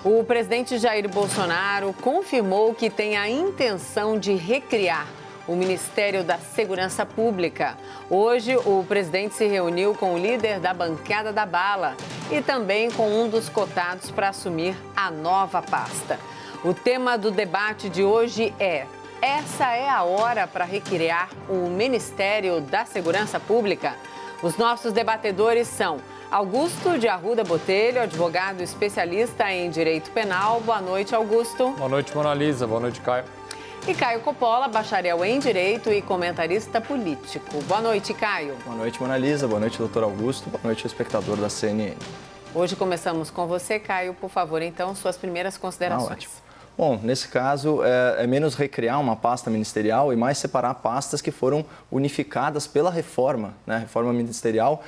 O presidente Jair Bolsonaro confirmou que tem a intenção de recriar o Ministério da Segurança Pública. Hoje, o presidente se reuniu com o líder da bancada da bala e também com um dos cotados para assumir a nova pasta. O tema do debate de hoje é: essa é a hora para recriar o Ministério da Segurança Pública? Os nossos debatedores são Augusto de Arruda Botelho, advogado especialista em direito penal. Boa noite, Augusto. Boa noite, Mona Lisa. Boa noite, Caio. E Caio Coppola, bacharel em direito e comentarista político. Boa noite, Caio. Boa noite, Mona Lisa. Boa noite, doutor Augusto. Boa noite, espectador da CNN. Hoje começamos com você, Caio. Por favor, então, suas primeiras considerações. Ótimo. Bom, nesse caso, é menos recriar uma pasta ministerial e mais separar pastas que foram unificadas pela reforma, né? A reforma ministerial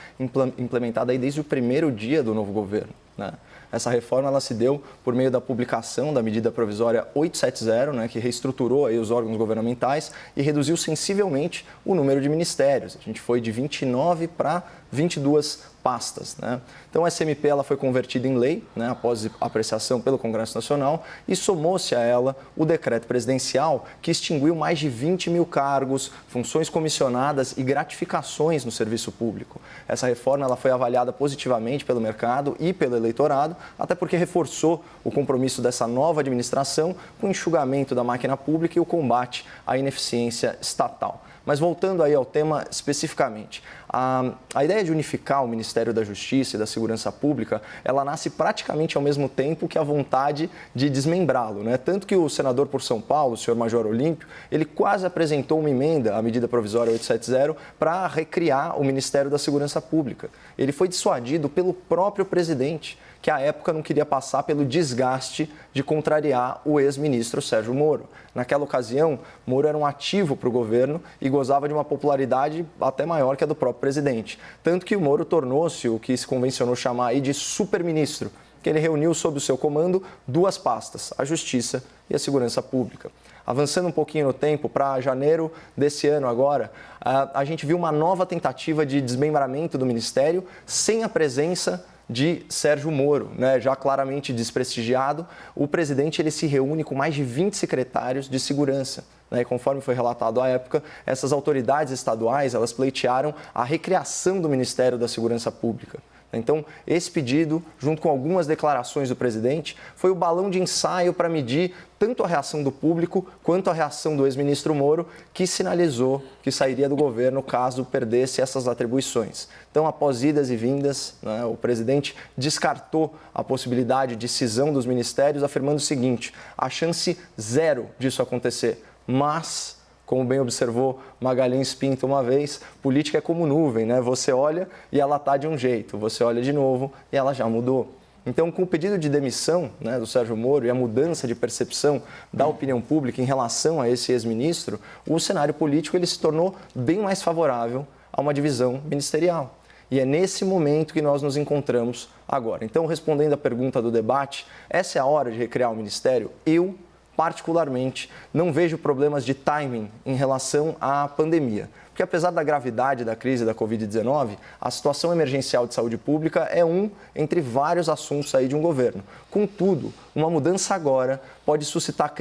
implementada aí desde o primeiro dia do novo governo, né? Essa reforma ela se deu por meio da publicação da medida provisória 870, né, que reestruturou aí os órgãos governamentais e reduziu sensivelmente o número de ministérios. A gente foi de 29 para 22 pastas, né? Então, a SMP ela foi convertida em lei, né, após apreciação pelo Congresso Nacional, e somou-se a ela o decreto presidencial que extinguiu mais de 20 mil cargos, funções comissionadas e gratificações no serviço público. Essa reforma ela foi avaliada positivamente pelo mercado e pelo eleitorado, até porque reforçou o compromisso dessa nova administração com o enxugamento da máquina pública e o combate à ineficiência estatal. Mas voltando aí ao tema especificamente, a ideia de unificar o Ministério da Justiça e da Segurança Pública, ela nasce praticamente ao mesmo tempo que a vontade de desmembrá-lo, né? Tanto que o senador por São Paulo, o senhor Major Olímpio, ele quase apresentou uma emenda à medida provisória 870 para recriar o Ministério da Segurança Pública. Ele foi dissuadido pelo próprio presidente, que à época não queria passar pelo desgaste de contrariar o ex-ministro Sérgio Moro. Naquela ocasião, Moro era um ativo para o governo e gozava de uma popularidade até maior que a do próprio presidente. Tanto que o Moro tornou-se o que se convencionou chamar aí de superministro, que ele reuniu sob o seu comando duas pastas, a Justiça e a Segurança Pública. Avançando um pouquinho no tempo, para janeiro desse ano agora, a gente viu uma nova tentativa de desmembramento do Ministério sem a presença de Sérgio Moro, né? Já claramente desprestigiado. O presidente ele se reúne com mais de 20 secretários de segurança, né? E conforme foi relatado à época, essas autoridades estaduais elas pleitearam a recriação do Ministério da Segurança Pública. Então, esse pedido, junto com algumas declarações do presidente, foi o balão de ensaio para medir tanto a reação do público quanto a reação do ex-ministro Moro, que sinalizou que sairia do governo caso perdesse essas atribuições. Então, após idas e vindas, né, o presidente descartou a possibilidade de cisão dos ministérios, afirmando o seguinte: a chance zero disso acontecer, mas, como bem observou Magalhães Pinto uma vez, política é como nuvem, né? Você olha e ela está de um jeito, você olha de novo e ela já mudou. Então, com o pedido de demissão, né, do Sérgio Moro e a mudança de percepção da opinião pública em relação a esse ex-ministro, o cenário político ele se tornou bem mais favorável a uma divisão ministerial. E é nesse momento que nós nos encontramos agora. Então, respondendo à pergunta do debate, essa é a hora de recriar o ministério? Eu, particularmente, não vejo problemas de timing em relação à pandemia. Porque apesar da gravidade da crise da Covid-19, a situação emergencial de saúde pública é um entre vários assuntos aí de um governo. Contudo, uma mudança agora pode suscitar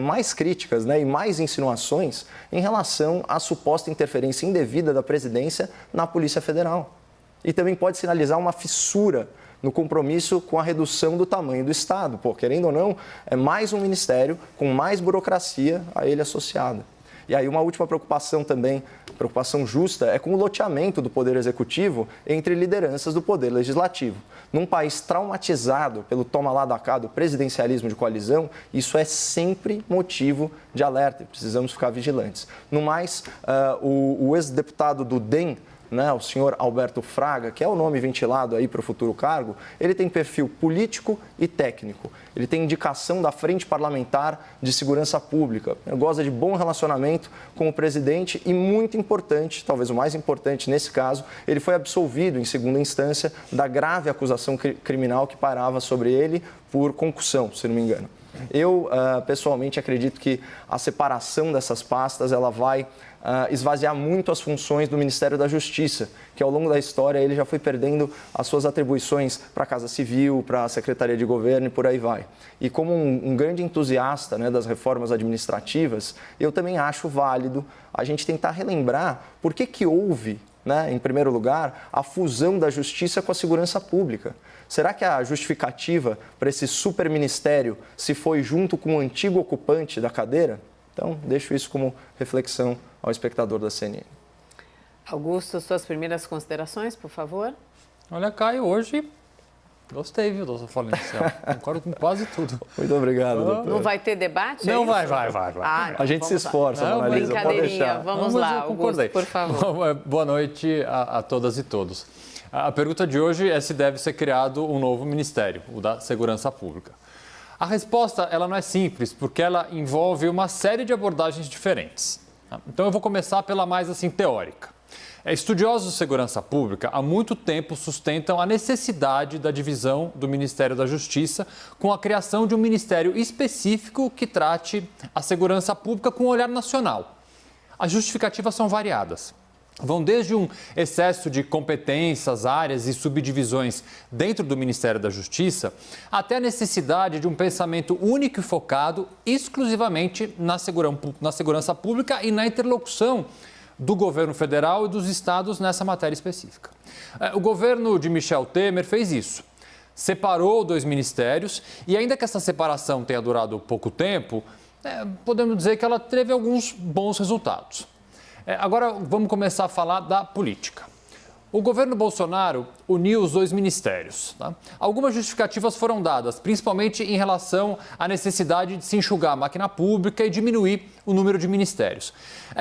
mais críticas, né, e mais insinuações em relação à suposta interferência indevida da presidência na Polícia Federal. E também pode sinalizar uma fissura no compromisso com a redução do tamanho do Estado. Pô, querendo ou não, é mais um ministério com mais burocracia a ele associada. E aí uma última preocupação também, preocupação justa, é com o loteamento do Poder Executivo entre lideranças do Poder Legislativo. Num país traumatizado pelo toma lá da cá do presidencialismo de coalizão, isso é sempre motivo de alerta e precisamos ficar vigilantes. No mais, o ex-deputado do DEM, né, o senhor Alberto Fraga, que é o nome ventilado aí para o futuro cargo, ele tem perfil político e técnico. Ele tem indicação da Frente Parlamentar de Segurança Pública. Ele goza de bom relacionamento com o presidente e, muito importante, talvez o mais importante nesse caso, ele foi absolvido em segunda instância da grave acusação criminal que parava sobre ele por concussão, se não me engano. Eu, pessoalmente, acredito que a separação dessas pastas ela vai esvaziar muito as funções do Ministério da Justiça, que ao longo da história ele já foi perdendo as suas atribuições para a Casa Civil, para a Secretaria de Governo e por aí vai. E como um grande entusiasta, né, das reformas administrativas, eu também acho válido a gente tentar relembrar por que houve, né, em primeiro lugar, a fusão da Justiça com a Segurança Pública. Será que a justificativa para esse superministério se foi junto com o antigo ocupante da cadeira? Então, deixo isso como reflexão ao espectador da CNN. Augusto, suas primeiras considerações, por favor? Olha, Caio, hoje gostei, viu, da sua fala inicial. Concordo com quase tudo. Muito obrigado, doutor. Não vai ter debate? Não, vai. A gente se esforça, Monalisa, pode deixar. Vamos lá, Augusto, por favor. Boa noite a todas e todos. A pergunta de hoje é se deve ser criado um novo ministério, o da Segurança Pública. A resposta ela não é simples, porque ela envolve uma série de abordagens diferentes. Então eu vou começar pela mais teórica. Estudiosos de segurança pública há muito tempo sustentam a necessidade da divisão do Ministério da Justiça com a criação de um ministério específico que trate a segurança pública com um olhar nacional. As justificativas são variadas. Vão desde um excesso de competências, áreas e subdivisões dentro do Ministério da Justiça, até a necessidade de um pensamento único e focado exclusivamente na segurança pública e na interlocução do governo federal e dos estados nessa matéria específica. O governo de Michel Temer fez isso. Separou 2 ministérios e, ainda que essa separação tenha durado pouco tempo, podemos dizer que ela teve alguns bons resultados. Agora vamos começar a falar da política. O governo Bolsonaro uniu os 2 ministérios. Tá? Algumas justificativas foram dadas, principalmente em relação à necessidade de se enxugar a máquina pública e diminuir o número de ministérios.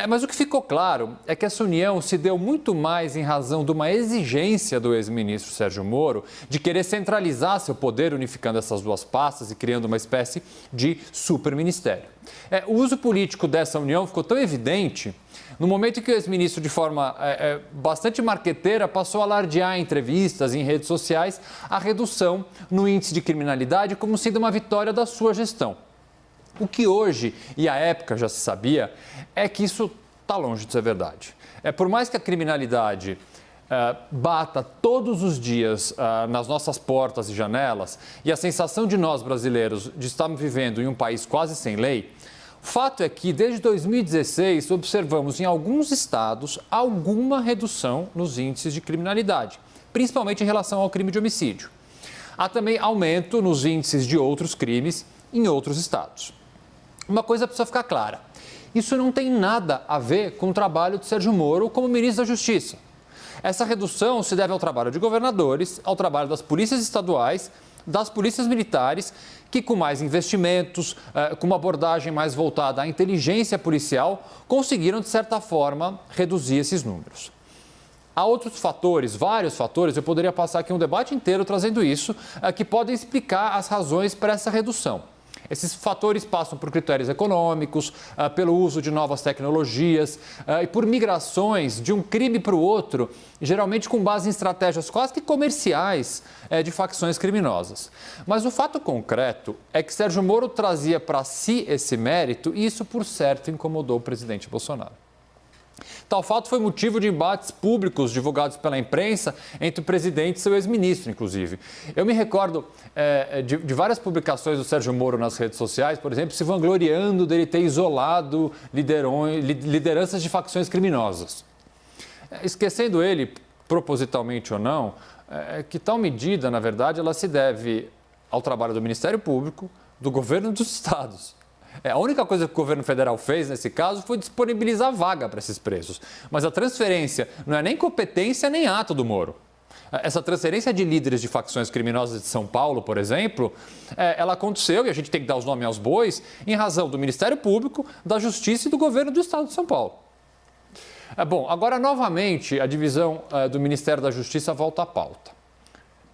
Mas o que ficou claro é que essa união se deu muito mais em razão de uma exigência do ex-ministro Sérgio Moro de querer centralizar seu poder unificando essas 2 pastas e criando uma espécie de superministério. O uso político dessa união ficou tão evidente no momento em que o ex-ministro, de forma bastante marqueteira, passou a alardear em entrevistas, em redes sociais, a redução no índice de criminalidade como sendo uma vitória da sua gestão. O que hoje, e à época já se sabia, é que isso está longe de ser verdade. Por mais que a criminalidade bata todos os dias nas nossas portas e janelas, e a sensação de nós brasileiros de estarmos vivendo em um país quase sem lei, o fato é que, desde 2016, observamos em alguns estados alguma redução nos índices de criminalidade, principalmente em relação ao crime de homicídio. Há também aumento nos índices de outros crimes em outros estados. Uma coisa precisa ficar clara: isso não tem nada a ver com o trabalho de Sérgio Moro como ministro da Justiça. Essa redução se deve ao trabalho de governadores, ao trabalho das polícias estaduais, das polícias militares, que com mais investimentos, com uma abordagem mais voltada à inteligência policial, conseguiram, de certa forma, reduzir esses números. Há outros fatores, vários fatores, eu poderia passar aqui um debate inteiro trazendo isso, que podem explicar as razões para essa redução. Esses fatores passam por critérios econômicos, pelo uso de novas tecnologias e por migrações de um crime para o outro, geralmente com base em estratégias quase que comerciais de facções criminosas. Mas o fato concreto é que Sérgio Moro trazia para si esse mérito e isso, por certo, incomodou o presidente Bolsonaro. Tal fato foi motivo de embates públicos divulgados pela imprensa entre o presidente e seu ex-ministro, inclusive. Eu me recordo de várias publicações do Sérgio Moro nas redes sociais, por exemplo, se vangloriando dele ter isolado lideranças de facções criminosas. Esquecendo ele, propositalmente ou não, que tal medida, na verdade, ela se deve ao trabalho do Ministério Público, do governo dos estados. A única coisa que o governo federal fez nesse caso foi disponibilizar vaga para esses presos. Mas a transferência não é nem competência nem ato do Moro. Essa transferência de líderes de facções criminosas de São Paulo, por exemplo, ela aconteceu, e a gente tem que dar os nomes aos bois, em razão do Ministério Público, da Justiça e do governo do Estado de São Paulo. Bom, agora novamente a divisão do Ministério da Justiça volta à pauta.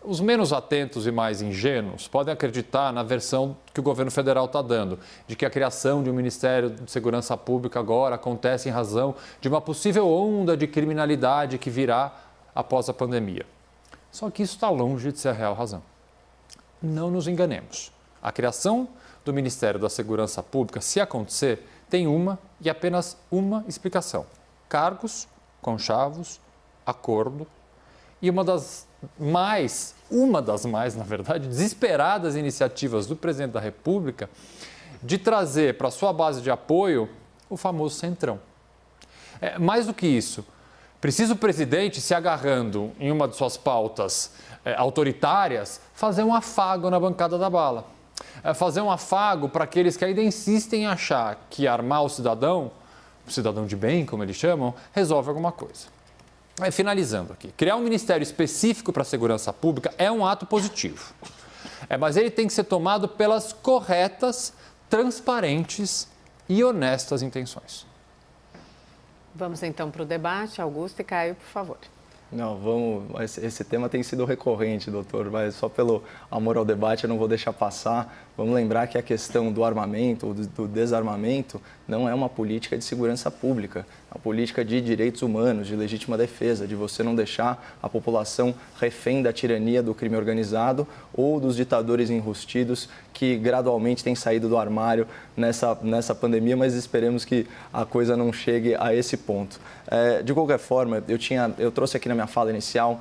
Os menos atentos e mais ingênuos podem acreditar na versão que o governo federal está dando, de que a criação de um Ministério de Segurança Pública agora acontece em razão de uma possível onda de criminalidade que virá após a pandemia. Só que isso está longe de ser a real razão. Não nos enganemos. A criação do Ministério da Segurança Pública, se acontecer, tem uma e apenas uma explicação: cargos, conchavos, acordo e uma das mais, na verdade, desesperadas iniciativas do presidente da República de trazer para sua base de apoio o famoso Centrão. Mais do que isso, precisa o presidente, se agarrando em uma de suas pautas autoritárias, fazer um afago na bancada da bala. Fazer um afago para aqueles que ainda insistem em achar que armar o cidadão de bem, como eles chamam, resolve alguma coisa. Finalizando aqui, criar um ministério específico para a segurança pública é um ato positivo, mas ele tem que ser tomado pelas corretas, transparentes e honestas intenções. Vamos então para o debate. Augusto e Caio, por favor. Não, vamos. Esse tema tem sido recorrente, doutor, mas só pelo amor ao debate eu não vou deixar passar. Vamos lembrar que a questão do armamento, ou do desarmamento, não é uma política de segurança pública. É uma política de direitos humanos, de legítima defesa, de você não deixar a população refém da tirania do crime organizado ou dos ditadores enrustidos que gradualmente têm saído do armário nessa pandemia, mas esperemos que a coisa não chegue a esse ponto. De qualquer forma, eu trouxe aqui na minha fala inicial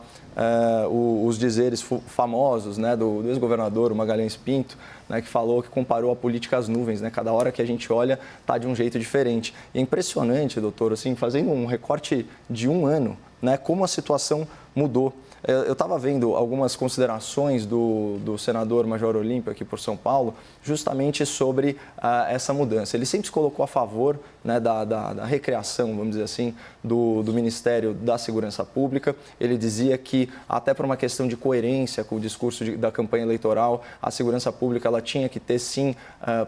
os dizeres famosos, né, do ex-governador, o Magalhães Pinto, né, que falou, que comparou a política às nuvens, né? Cada hora que a gente olha está de um jeito diferente. E é impressionante, doutor, assim, fazendo um recorte de um ano, né, como a situação mudou. Eu estava vendo algumas considerações do senador Major Olímpio aqui por São Paulo, justamente sobre essa mudança. Ele sempre se colocou a favor, né, da recriação, vamos dizer assim, do Ministério da Segurança Pública. Ele dizia que, até por uma questão de coerência com o discurso da campanha eleitoral, a segurança pública ela tinha que ter, sim,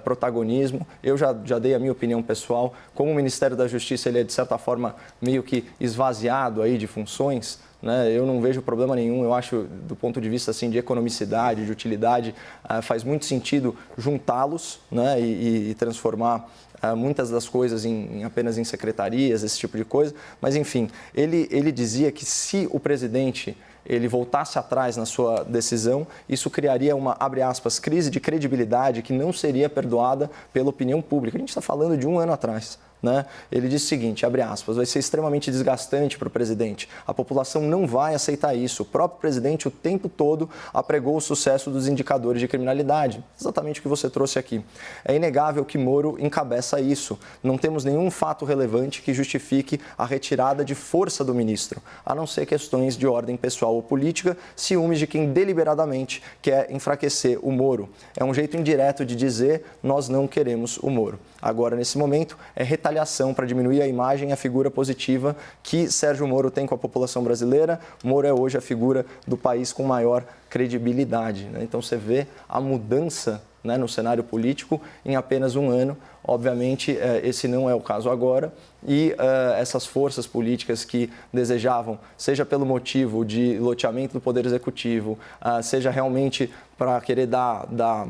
protagonismo. Eu já dei a minha opinião pessoal. Como o Ministério da Justiça ele é, de certa forma, meio que esvaziado aí de funções, né? Eu não vejo problema nenhum. Eu acho, do ponto de vista assim, de economicidade, de utilidade, faz muito sentido juntá-los, né, e transformar muitas das coisas apenas em secretarias, esse tipo de coisa. Mas, enfim, ele dizia que se o presidente ele voltasse atrás na sua decisão, isso criaria uma, abre aspas, crise de credibilidade que não seria perdoada pela opinião pública. A gente está falando de um ano atrás. Né? Ele disse o seguinte, abre aspas, vai ser extremamente desgastante para o presidente. A população não vai aceitar isso. O próprio presidente o tempo todo apregou o sucesso dos indicadores de criminalidade. Exatamente o que você trouxe aqui. É inegável que Moro encabeça isso. Não temos nenhum fato relevante que justifique a retirada de força do ministro, a não ser questões de ordem pessoal ou política, ciúmes de quem deliberadamente quer enfraquecer o Moro. É um jeito indireto de dizer nós não queremos o Moro. Agora, nesse momento, é retaliação para diminuir a imagem e a figura positiva que Sérgio Moro tem com a população brasileira. Moro é hoje a figura do país com maior credibilidade, né? Então, você vê a mudança, né, no cenário político em apenas um ano. Obviamente, esse não é o caso agora e essas forças políticas que desejavam, seja pelo motivo de loteamento do Poder Executivo, seja realmente para querer dar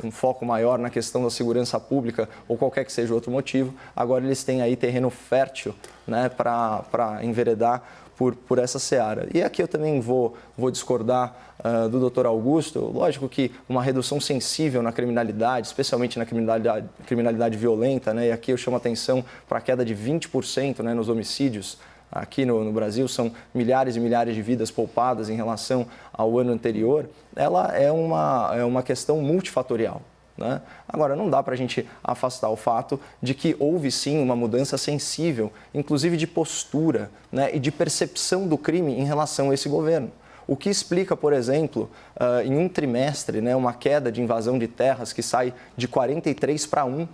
um foco maior na questão da segurança pública ou qualquer que seja outro motivo, agora eles têm aí terreno fértil, né, para enveredar por essa seara. E aqui eu também vou discordar do doutor Augusto. Lógico que uma redução sensível na criminalidade, especialmente na criminalidade violenta, né, e aqui eu chamo a atenção para a queda de 20%, né, nos homicídios aqui no Brasil, são milhares e milhares de vidas poupadas em relação ao ano anterior, ela é uma questão multifatorial. Né? Agora, não dá para a gente afastar o fato de que houve sim uma mudança sensível, inclusive de postura, né, e de percepção do crime em relação a esse governo. O que explica, por exemplo, em um trimestre, né, uma queda de invasão de terras que sai de 43 para 1.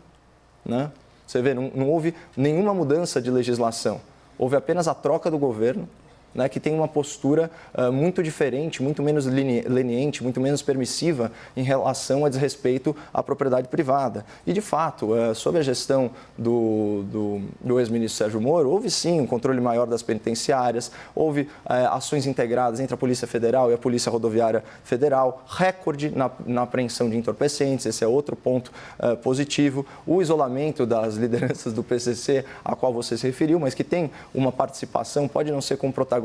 Né? Você vê, não houve nenhuma mudança de legislação, houve apenas a troca do governo, né, que tem uma postura muito diferente, muito menos leniente, muito menos permissiva em relação a desrespeito à propriedade privada. E, de fato, sob a gestão do ex-ministro Sérgio Moro, houve sim um controle maior das penitenciárias, houve ações integradas entre a Polícia Federal e a Polícia Rodoviária Federal, recorde na apreensão de entorpecentes, esse é outro ponto positivo, o isolamento das lideranças do PCC, a qual você se referiu, mas que tem uma participação, pode não ser com protagonismo,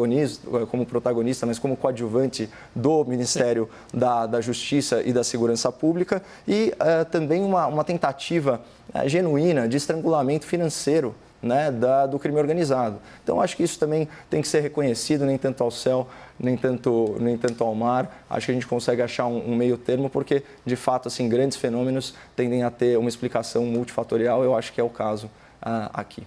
protagonista, mas como coadjuvante do Ministério da Justiça e da Segurança Pública, e também uma tentativa genuína de estrangulamento financeiro, né, do crime organizado. Então, acho que isso também tem que ser reconhecido, nem tanto ao céu, nem tanto ao mar. Acho que a gente consegue achar um meio termo, porque, de fato, assim, grandes fenômenos tendem a ter uma explicação multifatorial. Eu acho que é o caso aqui.